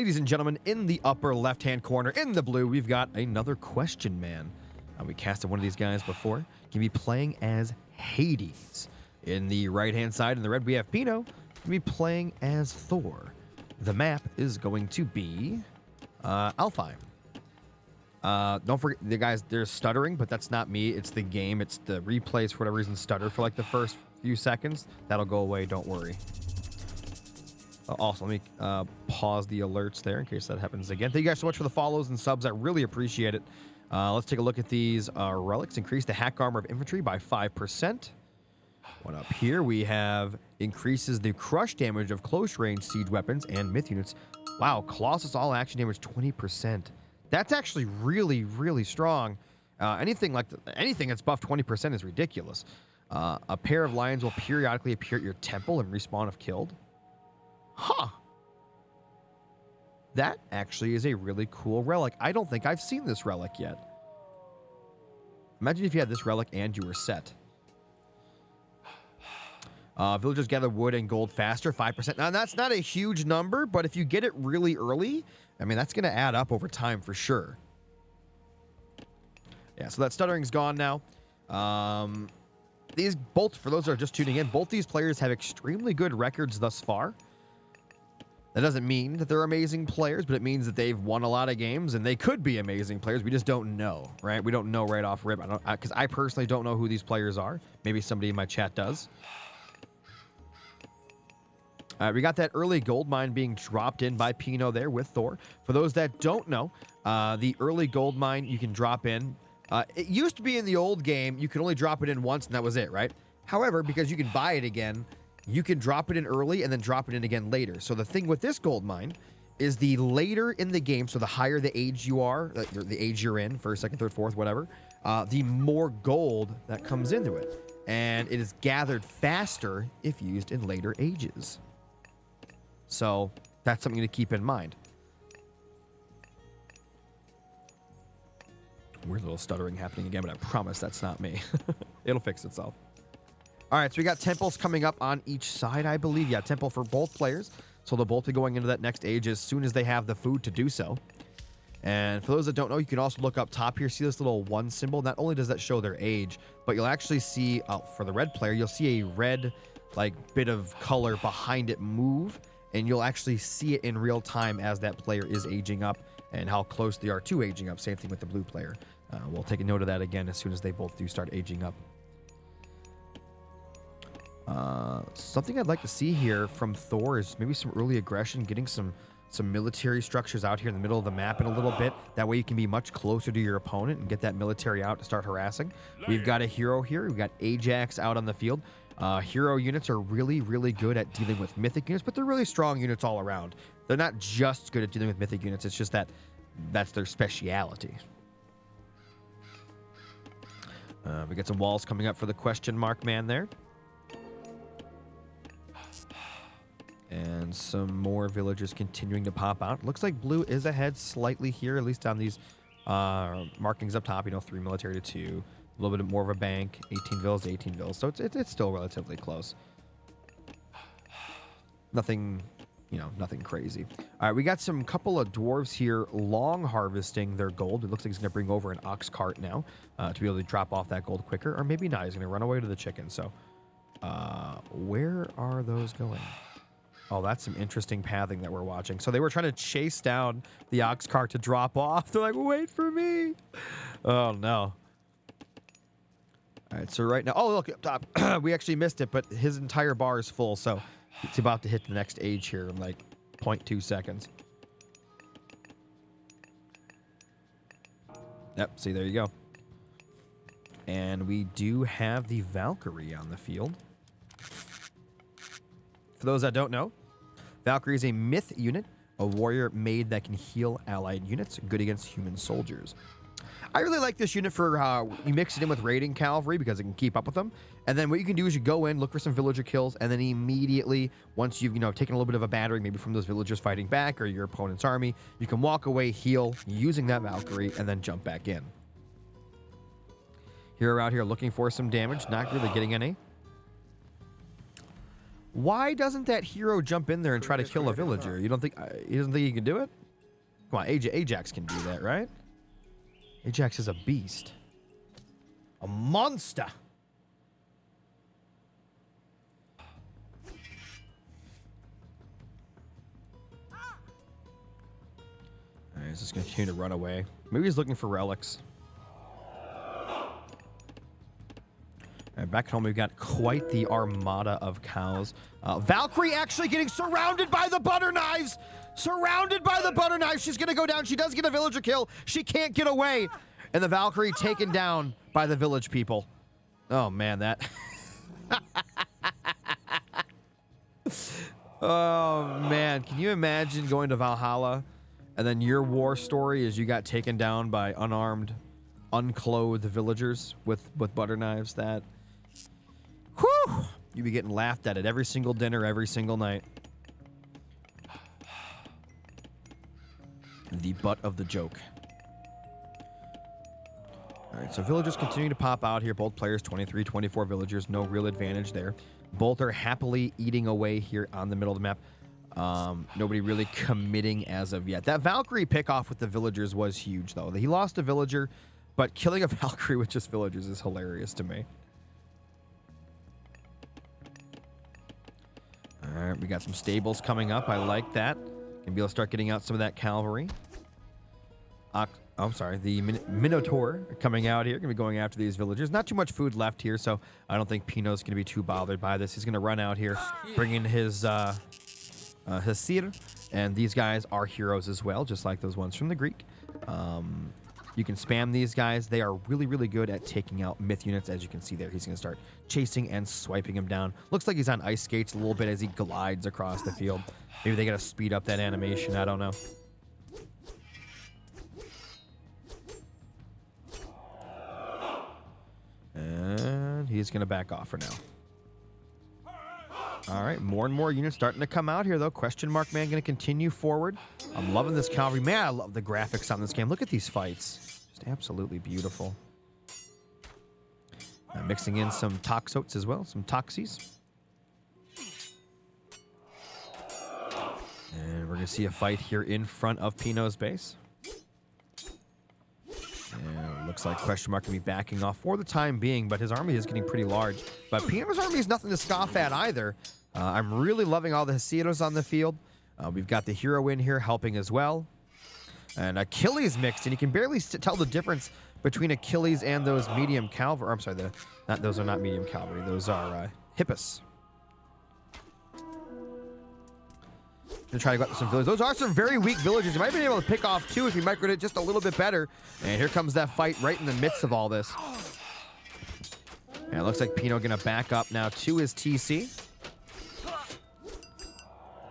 Ladies and gentlemen, in the upper left-hand corner, in the blue, we've got another question man. We casted one of these guys before. Can be playing as Hades. In the right-hand side, in the red, we have Pino. Can be playing as Thor. The map is going to be Alfheim. Don't forget, the guys, they're stuttering, but that's not me. It's the game. It's the replays, for whatever reason, stutter for like the first few seconds. That'll go away. Don't worry. Also, let me pause the alerts there in case that happens again. Thank you guys so much for the follows and subs. I really appreciate it. Let's take a look at these relics. Increase the hack armor of infantry by 5%. One up here, we have increases the crush damage of close range siege weapons and myth units. Wow, Colossus all action damage 20%. That's actually really, really strong. Anything that's buffed 20% is ridiculous. A pair of lions will periodically appear at your temple and respawn if killed. Huh. That actually is a really cool relic. I don't think I've seen this relic yet. Imagine if you had this relic and you were set. Villagers gather wood and gold faster, 5%. Now, that's not a huge number, but if you get it really early, I mean, that's going to add up over time for sure. Yeah, so that stuttering's gone now. These both, for those that are just tuning in, both these players have extremely good records thus far. That doesn't mean that they're amazing players, but it means that they've won a lot of games, and they could be amazing players. We just don't know, right? We don't know right off rip. Because I personally don't know who these players are. Maybe somebody in my chat does. We got that early gold mine being dropped in by Pino there with Thor. For those that don't know, the early gold mine you can drop in. It used to be in the old game, you could only drop it in once, and that was it, right? However, because you can buy it again, you can drop it in early and then drop it in again later. So the thing with this gold mine is the later in the game, so the higher the age you are, the age you're in, first, second, third, fourth, whatever, the more gold that comes into it. And it is gathered faster if used in later ages. So that's something to keep in mind. Weird little stuttering happening again, but I promise that's not me. It'll fix itself. All right, so we got temples coming up on each side, I believe. Yeah, temple for both players. So they'll both be going into that next age as soon as they have the food to do so. And for those that don't know, you can also look up top here. See this little 1 symbol? Not only does that show their age, but you'll actually see, for the red player, you'll see a red bit of color behind it move. And you'll actually see it in real time as that player is aging up and how close they are to aging up. Same thing with the blue player. We'll take a note of that again as soon as they both do start aging up. Something I'd like to see here from Thor is maybe some early aggression, getting some military structures out here in the middle of the map in a little bit. That way you can be much closer to your opponent and get that military out to start harassing. We've got a hero here. We've got Ajax out on the field. Hero units are really, really good at dealing with mythic units, but they're really strong units all around. They're not just good at dealing with mythic units. It's just that that's their speciality. We got some walls coming up for the question mark man there. And some more villagers continuing to pop out. Looks like blue is ahead slightly here, at least on these markings up top. 3 military to 2. A little bit more of a bank. 18 villas to 18 villas. So it's still relatively close. Nothing, nothing crazy. All right, we got some couple of dwarves here long harvesting their gold. It looks like he's going to bring over an ox cart now to be able to drop off that gold quicker. Or maybe not. He's going to run away to the chicken. So where are those going? Oh, that's some interesting pathing that we're watching. So they were trying to chase down the ox cart to drop off. They're like, wait for me. Oh, no. All right, so right now... Oh, look, up top. We actually missed it, but his entire bar is full, so it's about to hit the next age here in like 0.2 seconds. Yep, see, there you go. And we do have the Valkyrie on the field. For those that don't know, Valkyrie is a myth unit, a warrior made that can heal allied units, good against human soldiers. I really like this unit for you mix it in with raiding cavalry because it can keep up with them. And then what you can do is you go in, look for some villager kills, and then immediately, once you've taken a little bit of a battering, maybe from those villagers fighting back or your opponent's army, you can walk away, heal using that Valkyrie, and then jump back in. Hero out here looking for some damage, not really getting any. Why doesn't that hero jump in there and try to kill a villager? You don't think he doesn't think he can do it? Come on, Ajax can do that, right? Ajax is a beast. A monster. Alright, he's just going to continue to run away. Maybe he's looking for relics. Alright, back home, we've got quite the armada of cows. Valkyrie actually getting surrounded by the butter knives! Surrounded by the butter knives! She's going to go down. She does get a villager kill. She can't get away. And the Valkyrie taken down by the village people. Oh, man, that... Oh, man. Can you imagine going to Valhalla and then your war story is you got taken down by unarmed, unclothed villagers with butter knives? That... Whew! You'd be getting laughed at every single dinner, every single night. The butt of the joke. All right, so villagers continue to pop out here. Both players, 23, 24 villagers. No real advantage there. Both are happily eating away here on the middle of the map. Nobody really committing as of yet. That Valkyrie pickoff with the villagers was huge, though. He lost a villager, but killing a Valkyrie with just villagers is hilarious to me. All right, we got some stables coming up. I like that. Gonna be able to start getting out some of that cavalry. I'm sorry, the Minotaur coming out here. Gonna be going after these villagers. Not too much food left here, so I don't think Pino's gonna be too bothered by this. He's gonna run out here, bring in his Sir, and these guys are heroes as well, just like those ones from the Greek. You can spam these guys. They are really, really good at taking out myth units. As you can see there, he's going to start chasing and swiping them down. Looks like he's on ice skates a little bit as he glides across the field. Maybe they got to speed up that animation. I don't know. And he's going to back off for now. All right, more and more units starting to come out here, though. Question mark man going to continue forward. I'm loving this cavalry. Man, I love the graphics on this game. Look at these fights. Just absolutely beautiful. Mixing in some toxotes as well, some toxies. And we're going to see a fight here in front of Pino's base. And it looks like question mark can be backing off for the time being, but his army is getting pretty large. But Pino's army is nothing to scoff at either. I'm really loving all the Hasidos on the field. We've got the hero in here helping as well. And Achilles mixed, and you can barely tell the difference between Achilles and those medium cavalry. I'm sorry, those are not medium cavalry. Those are Hippus. Gonna try to go after some villagers. Those are some very weak villagers. You might be able to pick off two if you microed it just a little bit better. And here comes that fight right in the midst of all this. And it looks like Pino gonna back up now to his TC.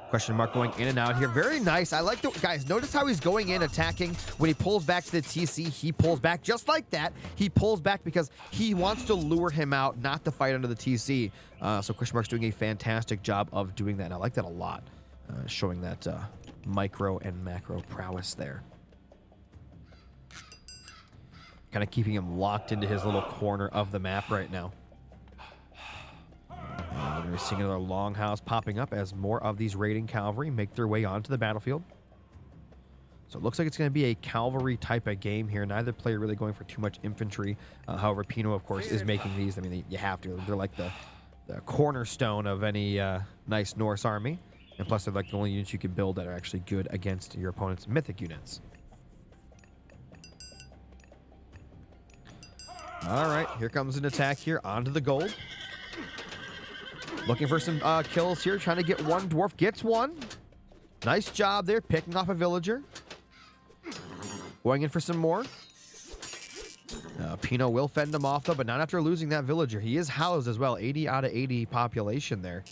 Question mark going in and out here. Very nice. I like the guys. Notice how he's going in attacking. When he pulls back to the TC, he pulls back just like that. He pulls back because he wants to lure him out, not to fight under the TC. So question mark's doing a fantastic job of doing that. And I like that a lot. Showing that micro and macro prowess there. Kind of keeping him locked into his little corner of the map right now. We're going to be seeing another longhouse popping up as more of these raiding cavalry make their way onto the battlefield. So it looks like it's going to be a cavalry type of game here. Neither player really going for too much infantry. However, Pino, of course, is making these. I mean, you have to. They're like the cornerstone of any nice Norse army. And plus, they're like the only units you can build that are actually good against your opponent's mythic units. All right, here comes an attack here onto the gold. Looking for some kills here, trying to get one. Dwarf gets one. Nice job there, picking off a villager. Going in for some more. Pino will fend him off, though, but not after losing that villager. He is housed as well, 80 out of 80 population there.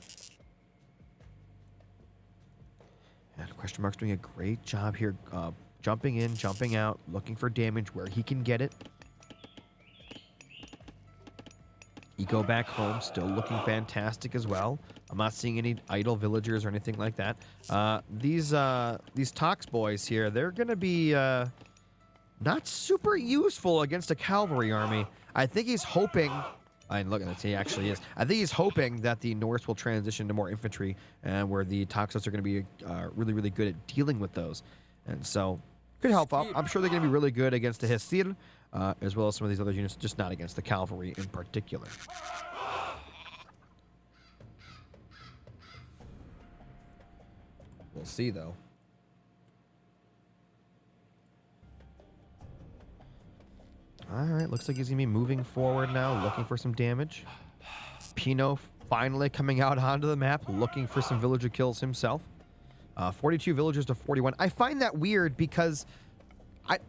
And question mark's doing a great job here, jumping in, jumping out, looking for damage where he can get it. Eco back home, still looking fantastic as well. I'm not seeing any idle villagers or anything like that. These Tox boys here, they're going to be not super useful against a cavalry army. I think he's hoping And look at this, he actually is. I think he's hoping that the Norse will transition to more infantry, and where the Toxos are going to be really, really good at dealing with those. And so, could help out. I'm sure they're going to be really good against the Hesir, as well as some of these other units, just not against the cavalry in particular. We'll see, though. All right, looks like he's going to be moving forward now, looking for some damage. Pino finally coming out onto the map, looking for some villager kills himself. 42 villagers to 41. I find that weird because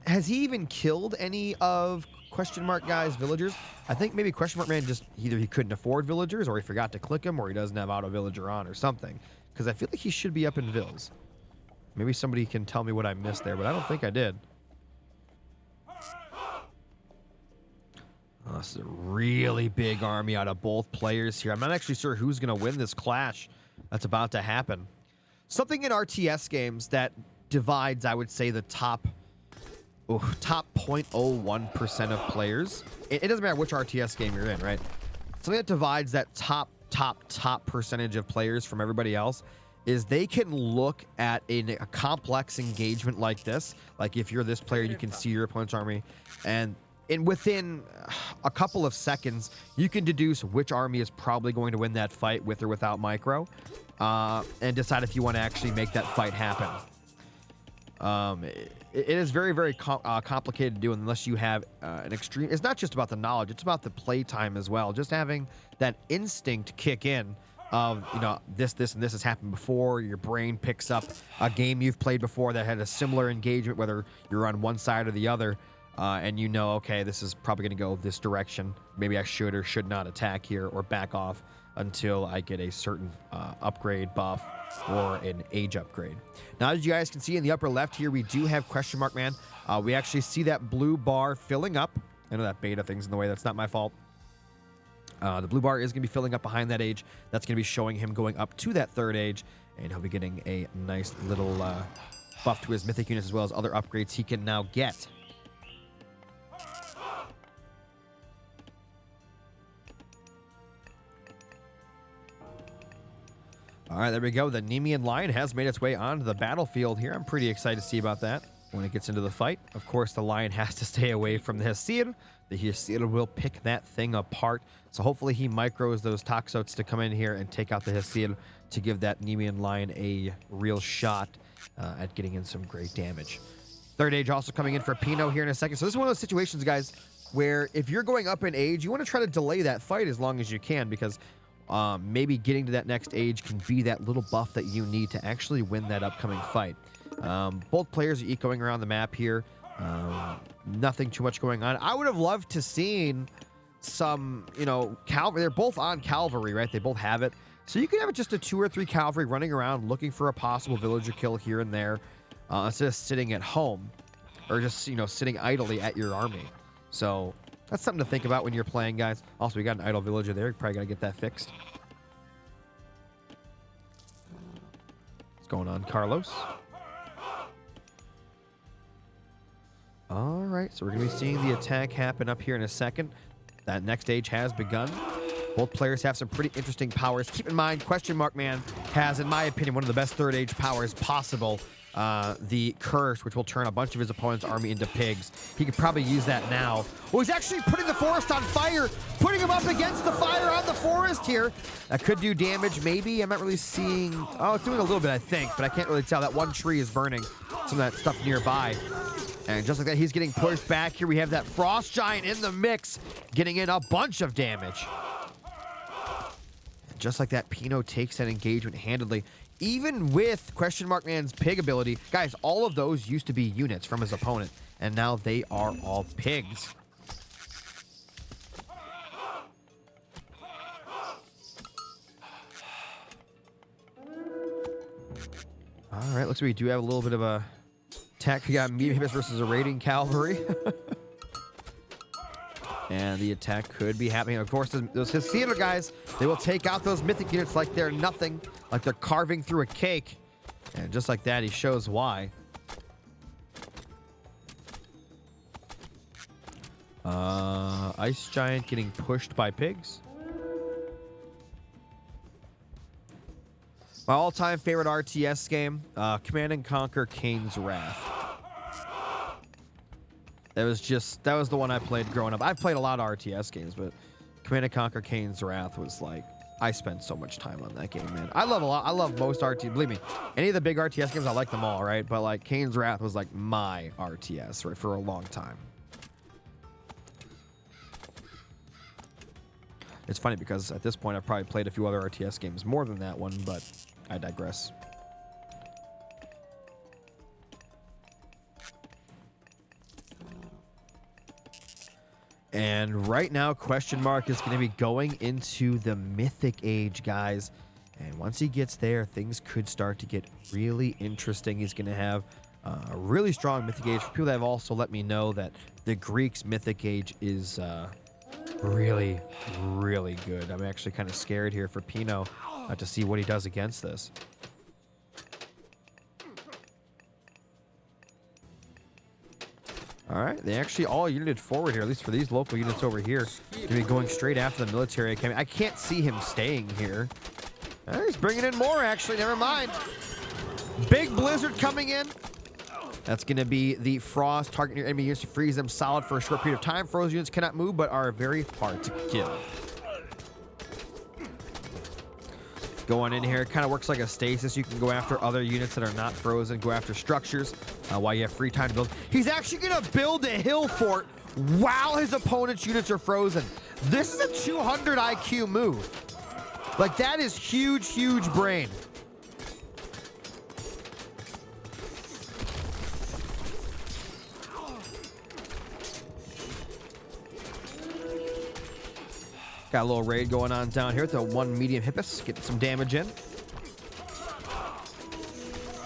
has he even killed any of question mark guy's villagers? I think maybe question mark man just either he couldn't afford villagers, or he forgot to click them, or he doesn't have auto villager on or something. Because I feel like he should be up in vills. Maybe somebody can tell me what I missed there, but I don't think I did. Oh, this is a really big army out of both players here. I'm not actually sure who's going to win this clash that's about to happen. Something in RTS games that divides, I would say, the top 0.01% of players. It doesn't matter which RTS game you're in, right? Something that divides that top percentage of players from everybody else is they can look at a complex engagement like this. Like if you're this player, you can see your opponent's army, and within a couple of seconds, you can deduce which army is probably going to win that fight with or without micro, and decide if you want to actually make that fight happen. It is very, very complicated to do unless you have an extreme. It's not just about the knowledge; it's about the play time as well. Just having that instinct kick in of, you know, this, and this has happened before. Your brain picks up a game you've played before that had a similar engagement, whether you're on one side or the other. And you know, okay, this is probably going to go this direction. Maybe I should or should not attack here or back off until I get a certain upgrade buff or an age upgrade. Now, as you guys can see in the upper left here, we do have question mark man. We actually see that blue bar filling up. I know that beta thing's in the way. That's not my fault. The blue bar is going to be filling up behind that age. That's going to be showing him going up to that third age, and he'll be getting a nice little buff to his mythic units as well as other upgrades he can now get. All right, there we go. The Nemean line has made its way onto the battlefield here. I'm pretty excited to see about that when it gets into the fight. Of course, the lion has to stay away from the Hesir. The Hesir will pick that thing apart. So hopefully he micros those Toxotes to come in here and take out the Hesir to give that Nemean line a real shot at getting in some great damage. Third age also coming in for Pino here in a second. So this is one of those situations, guys, where if you're going up in age, you want to try to delay that fight as long as you can, because maybe getting to that next age can be that little buff that you need to actually win that upcoming fight. Both players are ecoing around the map here. Nothing too much going on. I would have loved to seen some, you know, cavalry. They're both on cavalry, right? They both have it. So you can have just a 2 or 3 cavalry running around looking for a possible villager kill here and there, instead of sitting at home or just, you know, sitting idly at your army. So that's something to think about when you're playing, guys. Also, we got an idle villager there. You're probably got to get that fixed. What's going on, Carlos? All right, so we're going to be seeing the attack happen up here in a second. That next age has begun. Both players have some pretty interesting powers. Keep in mind, question mark man has, in my opinion, one of the best third age powers possible. The curse, which will turn a bunch of his opponent's army into pigs. He could probably use that now. Oh, he's actually putting the forest on fire, putting him up against the fire on the forest here. That could do damage, maybe. I'm not really seeing. Oh, it's doing a little bit, I think, but I can't really tell. That one tree is burning some of that stuff nearby. And just like that, he's getting pushed back. Here we have that frost giant in the mix, getting in a bunch of damage. And just like that, Pino takes that engagement handedly. Even with question mark man's pig ability, guys, all of those used to be units from his opponent, and now they are all pigs. All right, looks like we do have a little bit of a attack. We got medium hitters versus a raiding cavalry. And the attack could be happening. Of course, those Hesir guys, they will take out those mythic units like they're nothing, like they're carving through a cake. And just like that, he shows why. Ice Giant getting pushed by pigs. My all-time favorite RTS game, Command & Conquer Kane's Wrath. That was the one I played growing up. I've played a lot of RTS games, but Command & Conquer Kane's Wrath was like, I spent so much time on that game, man. I love most RTS. Believe me, any of the big RTS games, I like them all, right? But like Kane's Wrath was like my RTS, right, for a long time. It's funny because at this point I've probably played a few other RTS games more than that one, but I digress. And right now, Question Mark is going to be going into the Mythic Age, guys. And once he gets there, things could start to get really interesting. He's going to have a really strong Mythic Age. For people that have also let me know that the Greeks' Mythic Age is really, really good. I'm actually kind of scared here for Pino to see what he does against this. All right, they actually all united forward here, at least for these local units over here. Going to be going straight after the military academy. I can't see him staying here. He's bringing in more, actually. Never mind. Big blizzard coming in. That's going to be the frost. Target your enemy units to freeze them solid for a short period of time. Frozen units cannot move, but are very hard to kill. Going in here, it kind of works like a stasis. You can go after other units that are not frozen, go after structures while you have free time to build. He's actually going to build a hill fort while his opponent's units are frozen. This is a 200 IQ move. Like, that is huge, huge brain. Got a little raid going on down here with the one medium hippus, getting some damage in.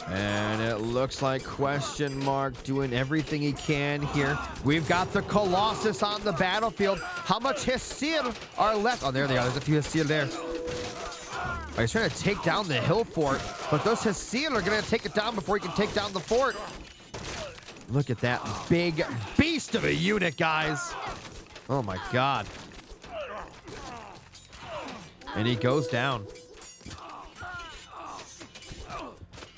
And it looks like Question Mark doing everything he can here. We've got the Colossus on the battlefield. How much Hesir are left? Oh, there they are. There's a few Hesir there. Oh, he's trying to take down the hill fort, but those Hesir are going to take it down before he can take down the fort. Look at that big beast of a unit, guys. Oh, my God. And he goes down.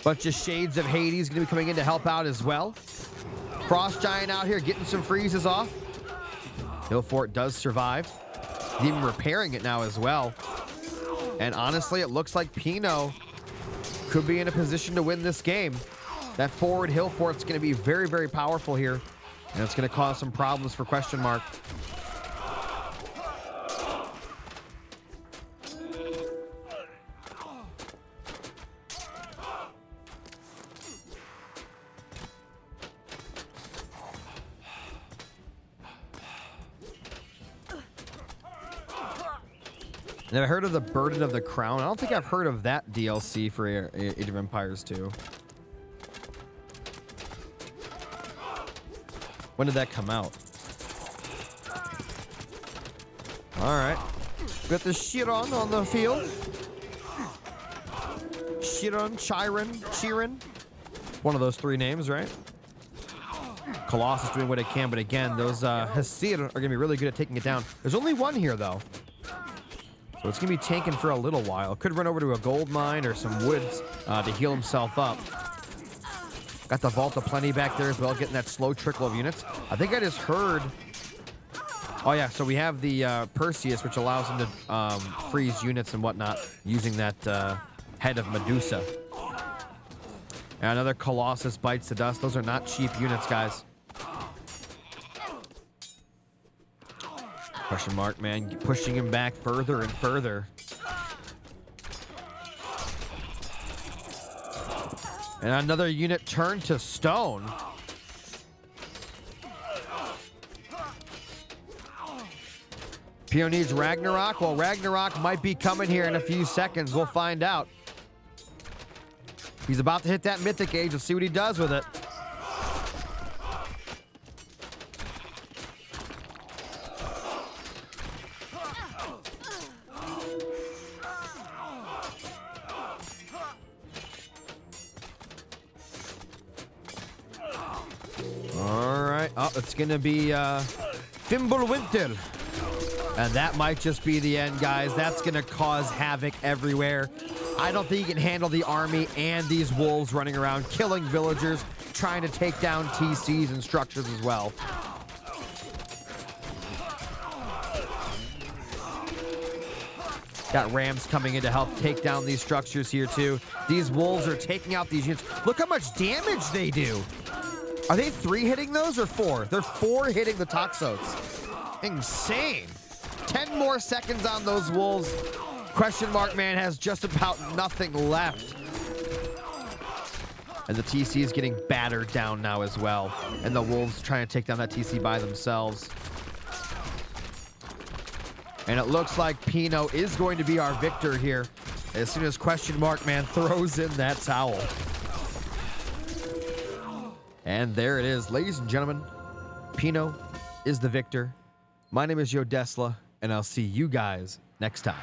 Bunch of Shades of Hades going to be coming in to help out as well. Frost Giant out here getting some freezes off. Hill Fort does survive. He's even repairing it now as well. And honestly, it looks like Pino could be in a position to win this game. That forward Hill Fort's going to be very, very powerful here. And it's going to cause some problems for Question Mark. Never heard of the Burden of the Crown. I don't think I've heard of that DLC for Age of Empires 2. When did that come out? All right. Got the Chiron on the field. Chiron. One of those three names, right? Colossus doing what it can, but again, those Hesir are going to be really good at taking it down. There's only one here, though. So it's going to be tanking for a little while. Could run over to a gold mine or some woods to heal himself up. Got the Vault of Plenty back there as well, getting that slow trickle of units. I think I just heard... Oh, yeah, so we have the Perseus, which allows him to freeze units and whatnot using that head of Medusa. And another Colossus bites the dust. Those are not cheap units, guys. Question Mark, man, pushing him back further and further. And another unit turned to stone. Pio needs Ragnarok. Well, Ragnarok might be coming here in a few seconds. We'll find out. He's about to hit that Mythic Age. Let's see what he does with it. All right. Oh, it's going to be Fimblewinter. And that might just be the end, guys. That's going to cause havoc everywhere. I don't think he can handle the army and these wolves running around, killing villagers, trying to take down TCs and structures as well. Got rams coming in to help take down these structures here too. These wolves are taking out these units. Look how much damage they do. Are they 3 hitting those or 4? They're 4 hitting the Toxotes. Insane. 10 more seconds on those wolves. Question Mark Man has just about nothing left. And the TC is getting battered down now as well. And the wolves trying to take down that TC by themselves. And it looks like Pino is going to be our victor here as soon as Question Mark Man throws in that towel. And there it is, ladies and gentlemen. Pino is the victor. My name is Yo Desla, and I'll see you guys next time.